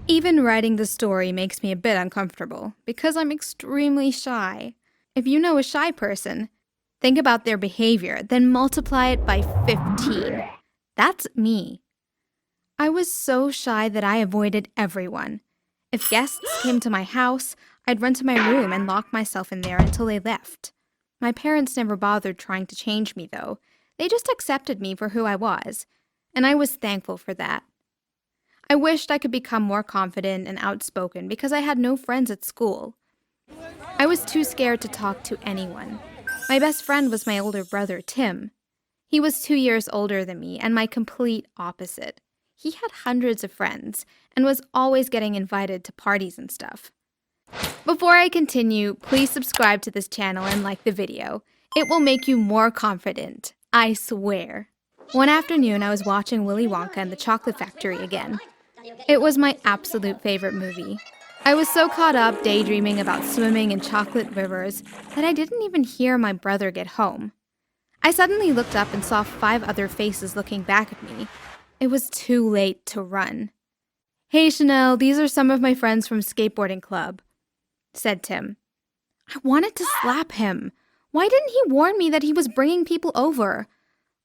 Even writing the story makes me a bit uncomfortable because I'm extremely shy. If you know a shy person, think about their behavior, then multiply it by 15. That's me. I was so shy that I avoided everyone. If guests came to my house, I'd run to my room and lock myself in there until they left. My parents never bothered trying to change me, though. They just accepted me for who I was, and I was thankful for that. I wished I could become more confident and outspoken because I had no friends at school. I was too scared to talk to anyone. My best friend was my older brother, Tim. He was 2 years older than me and my complete opposite. He had hundreds of friends and was always getting invited to parties and stuff. Before I continue, please subscribe to this channel and like the video. It will make you more confident, I swear. One afternoon, I was watching Willy Wonka and the Chocolate Factory again. It was my absolute favorite movie. I was so caught up daydreaming about swimming in chocolate rivers that I didn't even hear my brother get home. I suddenly looked up and saw 5 other faces looking back at me. It was too late to run. "Hey Chanel, these are some of my friends from skateboarding club," said Tim. I wanted to slap him. Why didn't he warn me that he was bringing people over?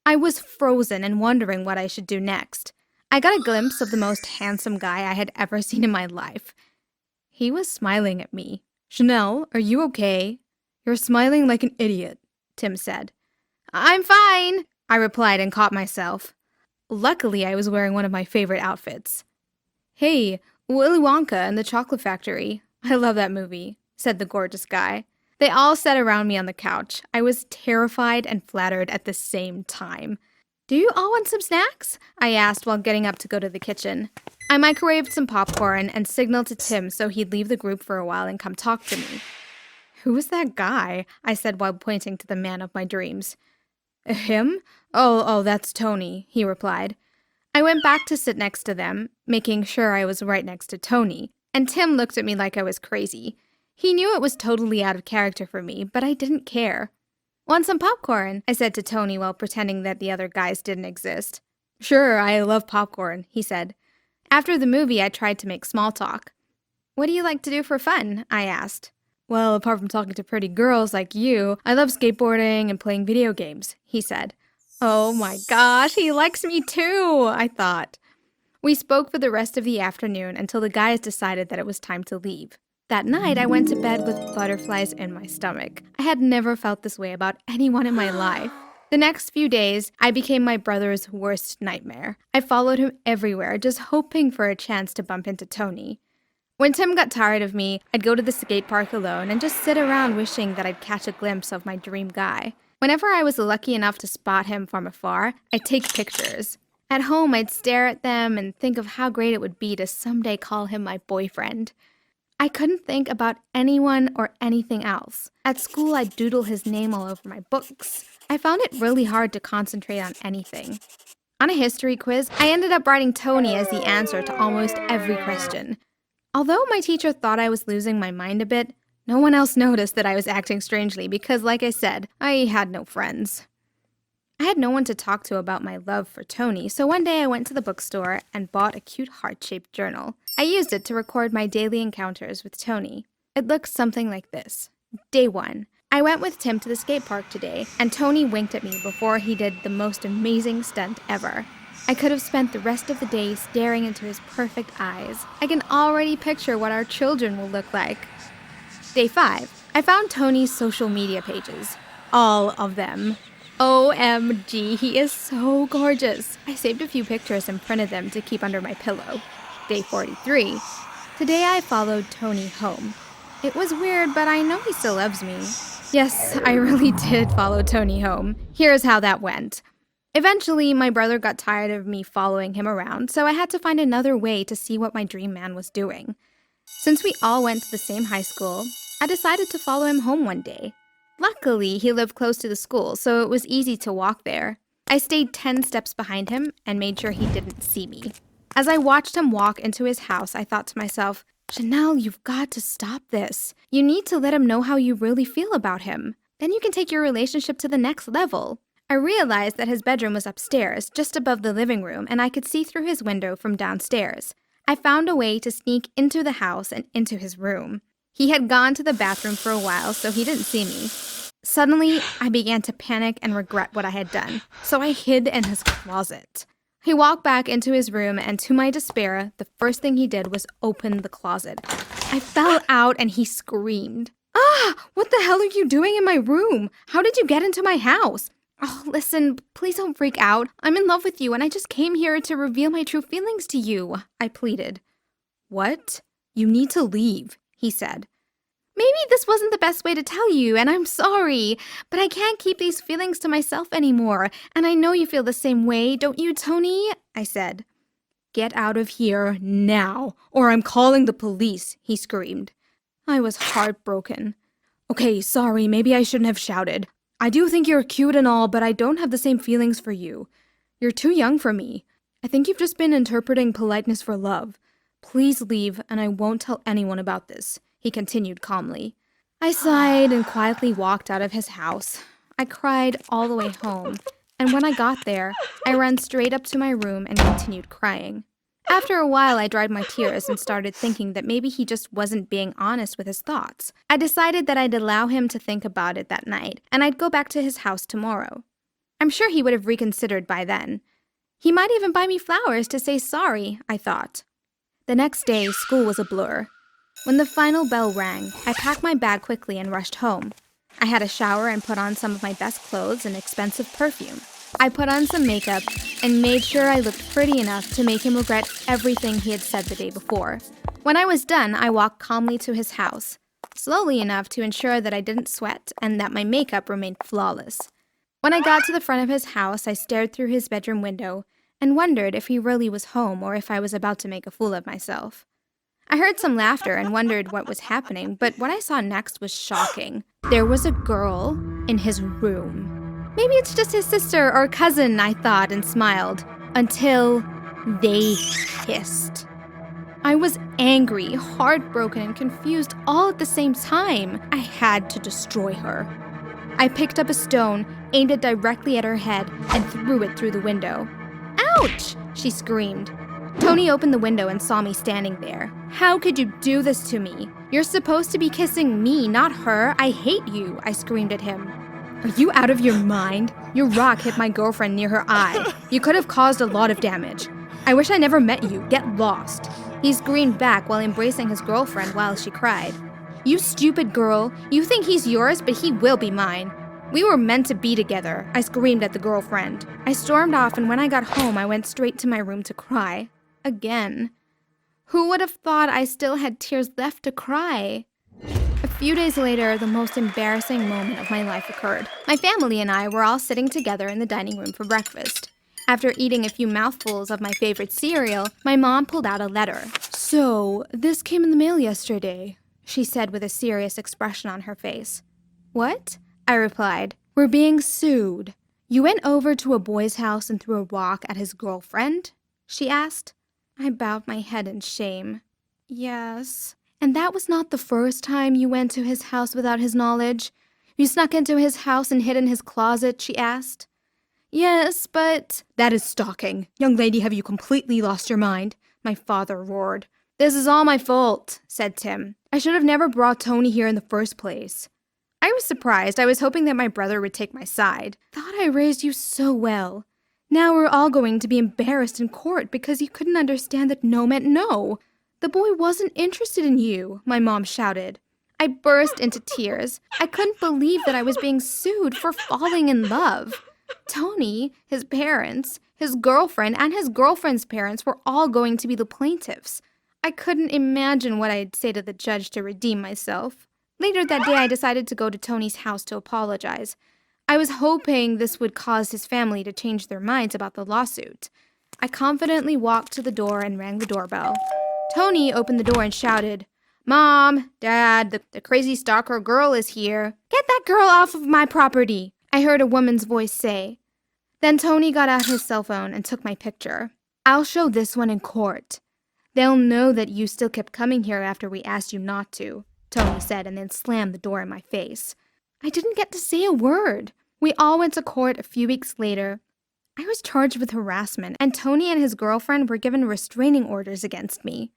I was frozen and wondering what I should do next. I got a glimpse of the most handsome guy I had ever seen in my life. He was smiling at me. "Chanel, are you okay? You're smiling like an idiot," Tim said. "I'm fine," I replied and caught myself. Luckily, I was wearing one of my favorite outfits. "Hey, Willy Wonka and the Chocolate Factory. I love that movie," said the gorgeous guy. They all sat around me on the couch. I was terrified and flattered at the same time. "Do you all want some snacks?" I asked while getting up to go to the kitchen. I microwaved some popcorn and signaled to Tim so he'd leave the group for a while and come talk to me. "Who is that guy?" I said while pointing to the man of my dreams. "Him? Oh, that's Tony," he replied. I went back to sit next to them, making sure I was right next to Tony, and Tim looked at me like I was crazy. He knew it was totally out of character for me, but I didn't care. "Want some popcorn?" I said to Tony while pretending that the other guys didn't exist. "Sure, I love popcorn," he said. After the movie, I tried to make small talk. "What do you like to do for fun?" I asked. "Well, apart from talking to pretty girls like you, I love skateboarding and playing video games," he said. Oh my gosh, he likes me too, I thought. We spoke for the rest of the afternoon until the guys decided that it was time to leave. That night, I went to bed with butterflies in my stomach. I had never felt this way about anyone in my life. The next few days, I became my brother's worst nightmare. I followed him everywhere, just hoping for a chance to bump into Tony. When Tim got tired of me, I'd go to the skate park alone and just sit around wishing that I'd catch a glimpse of my dream guy. Whenever I was lucky enough to spot him from afar, I'd take pictures. At home, I'd stare at them and think of how great it would be to someday call him my boyfriend. I couldn't think about anyone or anything else. At school, I'd doodle his name all over my books. I found it really hard to concentrate on anything. On a history quiz, I ended up writing Tony as the answer to almost every question. Although my teacher thought I was losing my mind a bit, no one else noticed that I was acting strangely because, like I said, I had no friends. I had no one to talk to about my love for Tony, so one day I went to the bookstore and bought a cute heart-shaped journal. I used it to record my daily encounters with Tony. It looks something like this. Day 1. I went with Tim to the skate park today, and Tony winked at me before he did the most amazing stunt ever. I could have spent the rest of the day staring into his perfect eyes. I can already picture what our children will look like. Day 5. I found Tony's social media pages. All of them. OMG, he is so gorgeous. I saved a few pictures and printed them to keep under my pillow. Day 43. Today I followed Tony home. It was weird, but I know he still loves me. Yes, I really did follow Tony home. Here's how that went. Eventually, my brother got tired of me following him around, so I had to find another way to see what my dream man was doing. Since we all went to the same high school, I decided to follow him home one day. Luckily, he lived close to the school, so it was easy to walk there. I stayed 10 steps behind him and made sure he didn't see me. As I watched him walk into his house, I thought to myself, Chanel, you've got to stop this. You need to let him know how you really feel about him. Then you can take your relationship to the next level. I realized that his bedroom was upstairs, just above the living room, and I could see through his window from downstairs. I found a way to sneak into the house and into his room. He had gone to the bathroom for a while, so he didn't see me. Suddenly, I began to panic and regret what I had done, so I hid in his closet. He walked back into his room, and to my despair, the first thing he did was open the closet. I fell out and he screamed. "Ah! What the hell are you doing in my room? How did you get into my house?" "Oh, listen, please don't freak out. I'm in love with you, and I just came here to reveal my true feelings to you," I pleaded. "What? You need to leave," he said. "Maybe this wasn't the best way to tell you, and I'm sorry, but I can't keep these feelings to myself anymore, and I know you feel the same way, don't you, Tony?" I said. "Get out of here now, or I'm calling the police," he screamed. I was heartbroken. "Okay, sorry, maybe I shouldn't have shouted. I do think you're cute and all, but I don't have the same feelings for you. You're too young for me. I think you've just been interpreting politeness for love. Please leave, and I won't tell anyone about this," he continued calmly. I sighed and quietly walked out of his house. I cried all the way home, and when I got there, I ran straight up to my room and continued crying. After a while, I dried my tears and started thinking that maybe he just wasn't being honest with his thoughts. I decided that I'd allow him to think about it that night, and I'd go back to his house tomorrow. I'm sure he would have reconsidered by then. He might even buy me flowers to say sorry, I thought. The next day, school was a blur. When the final bell rang, I packed my bag quickly and rushed home. I had a shower and put on some of my best clothes and expensive perfume. I put on some makeup and made sure I looked pretty enough to make him regret everything he had said the day before. When I was done, I walked calmly to his house, slowly enough to ensure that I didn't sweat and that my makeup remained flawless. When I got to the front of his house, I stared through his bedroom window and wondered if he really was home or if I was about to make a fool of myself. I heard some laughter and wondered what was happening, but what I saw next was shocking. There was a girl in his room. Maybe it's just his sister or cousin, I thought and smiled, until they kissed. I was angry, heartbroken, and confused all at the same time. I had to destroy her. I picked up a stone, aimed it directly at her head, and threw it through the window. "Ouch!" she screamed. Tony opened the window and saw me standing there. "How could you do this to me? You're supposed to be kissing me, not her. I hate you," I screamed at him. "Are you out of your mind? Your rock hit my girlfriend near her eye. You could have caused a lot of damage. I wish I never met you. Get lost." He screamed back while embracing his girlfriend while she cried. "You stupid girl. You think he's yours, but he will be mine. We were meant to be together," I screamed at the girlfriend. I stormed off, and when I got home, I went straight to my room to cry. Again. Who would have thought I still had tears left to cry? A few days later, the most embarrassing moment of my life occurred. My family and I were all sitting together in the dining room for breakfast. After eating a few mouthfuls of my favorite cereal, my mom pulled out a letter. "So, this came in the mail yesterday," she said with a serious expression on her face. "What?" I replied. "We're being sued." "You went over to a boy's house and threw a rock at his girlfriend?" she asked. I bowed my head in shame. "Yes." "And that was not the first time you went to his house without his knowledge? You snuck into his house and hid in his closet?" she asked. "Yes, but—" "That is stalking. Young lady, have you completely lost your mind?" my father roared. "This is all my fault," said Tim. "I should have never brought Tony here in the first place." I was surprised. I was hoping that my brother would take my side. "Thought I raised you so well. Now we're all going to be embarrassed in court because you couldn't understand that no meant no. The boy wasn't interested in you," my mom shouted. I burst into tears. I couldn't believe that I was being sued for falling in love. Tony, his parents, his girlfriend, and his girlfriend's parents were all going to be the plaintiffs. I couldn't imagine what I'd say to the judge to redeem myself. Later that day, I decided to go to Tony's house to apologize. I was hoping this would cause his family to change their minds about the lawsuit. I confidently walked to the door and rang the doorbell. Tony opened the door and shouted, "Mom, Dad, the crazy stalker girl is here. Get that girl off of my property," I heard a woman's voice say. Then Tony got out his cell phone and took my picture. "I'll show this one in court. They'll know that you still kept coming here after we asked you not to," Tony said, and then slammed the door in my face. I didn't get to say a word. We all went to court a few weeks later. I was charged with harassment, and Tony and his girlfriend were given restraining orders against me.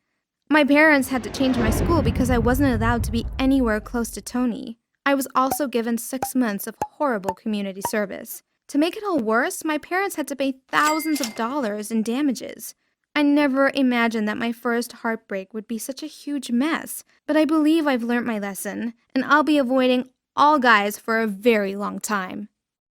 My parents had to change my school because I wasn't allowed to be anywhere close to Tony. I was also given 6 months of horrible community service. To make it all worse, my parents had to pay thousands of dollars in damages. I never imagined that my first heartbreak would be such a huge mess, but I believe I've learned my lesson, and I'll be avoiding all guys for a very long time.